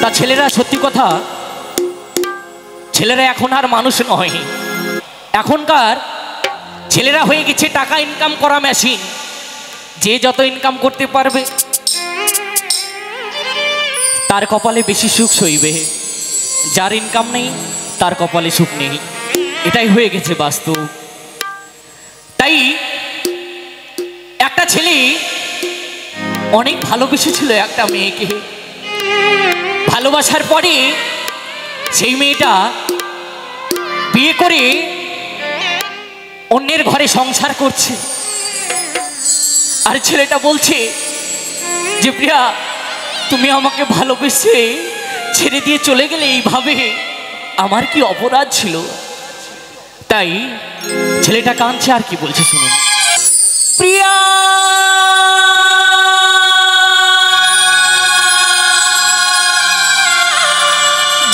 তা ছেলেরা সত্যি কথা, ছেলেরা এখন আর মানুষ নয়। এখনকার ছেলেরা হয়ে গেছে টাকা ইনকাম করা মেশিন। যে যত ইনকাম করতে পারবে তার কপালে বেশি সুখ সইবে, যার ইনকাম নেই তার কপালে সুখ নেই। এটাই হয়ে গেছে বাস্তব। তাই একটা ছেলে অনেক ভালোবেসেছিল একটা মেয়েকে। ভালোবাসার পরে সেই মেয়েটা বিয়ে করে অন্যের ঘরে সংসার করছে। আর ছেলেটা বলছে যে প্রিয়া, তুমি আমাকে ভালোবেসে ছেড়ে দিয়ে চলে গেলে এইভাবে, আমার কি অপরাধ ছিল? তাই ছেলেটা কাঁদছে আর কি বলছে শুনুন। প্রিয়া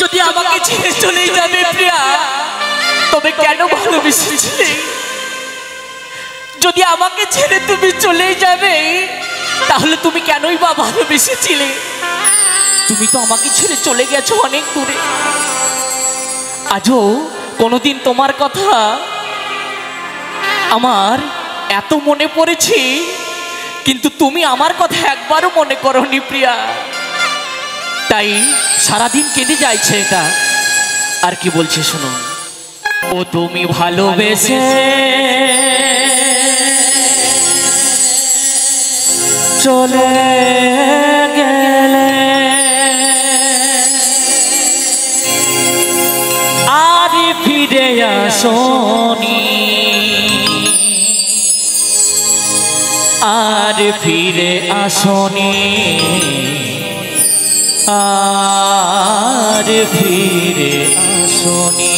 যদি আমাকে ছেড়ে চলে যাবে প্রিয়া, তবে কেন ভালোবেসেছিলে? যদি আমাকে ছেড়ে তুমি চলে যাবে, তাহলে তুমি কেনই বা ভালোবেসেছিলে? তুমি তো আমাকে ছেড়ে চলে গেছো অনেক দূরে। আজও কোনোদিন তোমার কথা আমার এত মনে পড়েছে, কিন্তু তুমি আমার কথা একবারও মনে করোনি প্রিয়া। তাই সারাদিন কেটে যাচ্ছে এটা। আর কি বলছে শোনো। ও তুমি ভালোবেসে চলে গেলে, আর ফিরে আসোনি, আর ফিরে আসোনি, আর ফিরে আসোনি।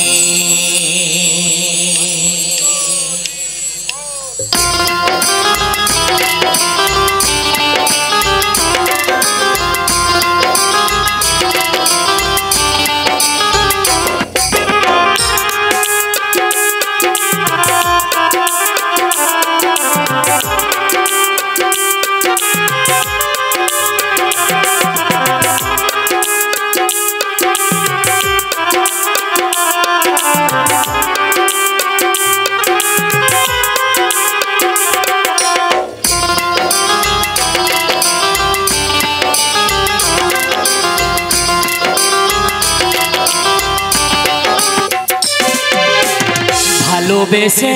ভালোবেসে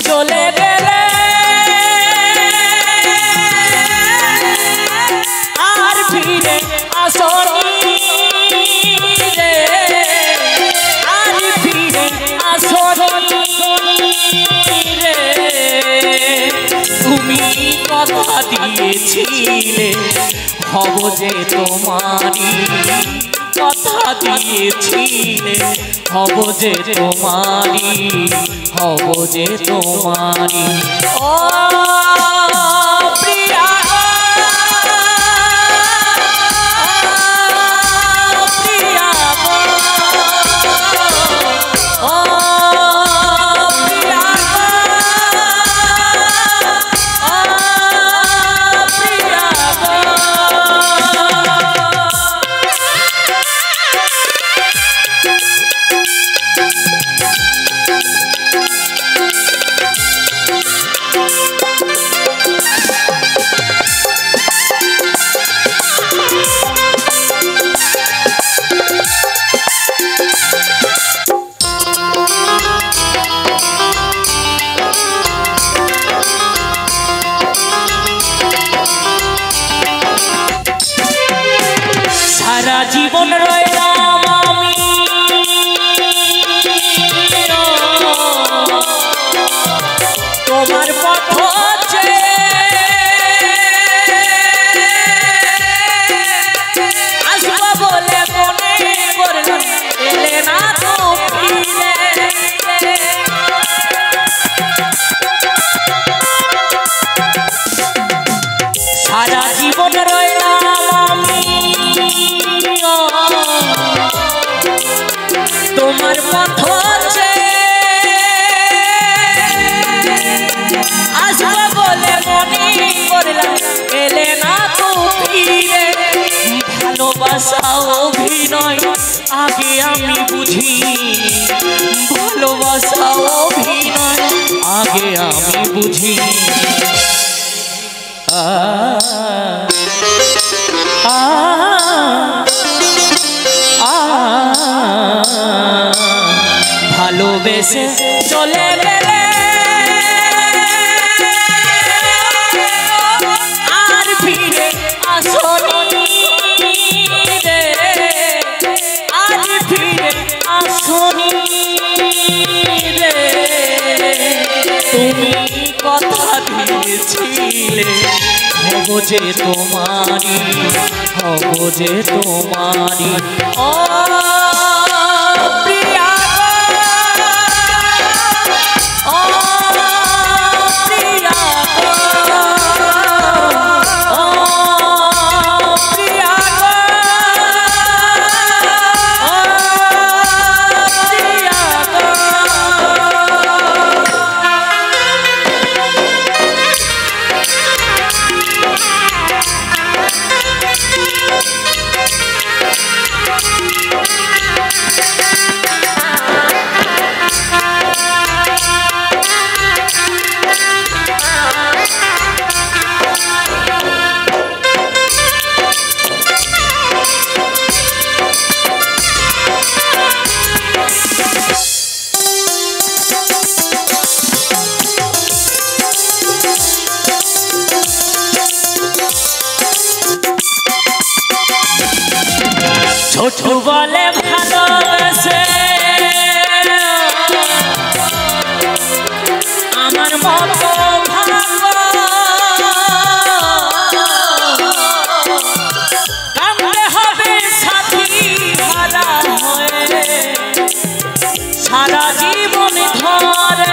চলে গেলে, আর ফিরে আসোনি রে, আর ফিরে আসোনি রে। তুমি কথা দিয়েছিলে হব যে তোমারই, কথা দিয়েছিলে হব যে তোমারি, হব যে তোমারি। ও প্রিয়া, প্রিয়া ও প্রিয়া, প্রিয়া সারা জীবন রইলাম আমি তোমার পথ চেয়ে, আসবো বলে মনে করলাম, এলে না তো ফিরে। সারা জীবন রইলাম আমি তোমার পথ চেয়ে, আসবো বলে মনে করলাম, এলে না তো ফিরে। ভালোবাসাও ভিড় অভিনয় আগে আমি বুঝিনি, ভালোবাসা অভিনয় আগে আমি বুঝিনি। ভালোবেসে চলে গেলে আর ফিরে আসনি রে, আর ফিরে আসনি রে। তুমি কথা দিয়েছিলে হব যে তোমারি, হব যে তোমারি। ও প্রিয়া ছোট বলে ভালোবেসে আমার মতো কামড়ে হবে সাথী হারা হয়ে সারা জীবন ধরে।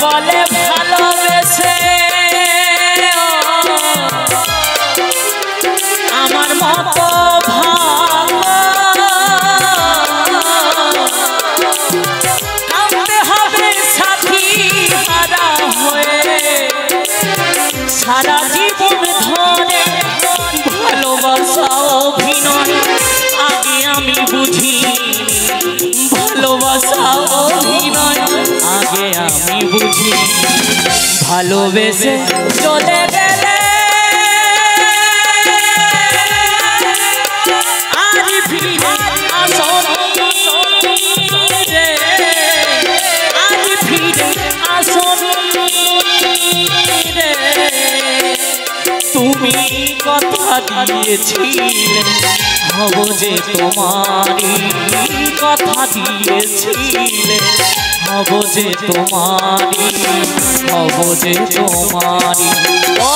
বলে ভালোবেসে আমার মতো কামড়ে হবে সাথী হারা হয়ে সারা জীবন ধরে। ভালোবাসা অভিনয় আগে আমি বুঝি, ভালোবাসা অভিনয় আগে আমি বুঝি। ভালোবেসে চলে গেলে আর ফিরে আসনি রে, আর ফিরে আসনি রে। তুমি কথা দিয়েছিলে হব যে তোমারি, কথা দিয়েছিলে হব যে তোমারি, হব যে তোমারি। ও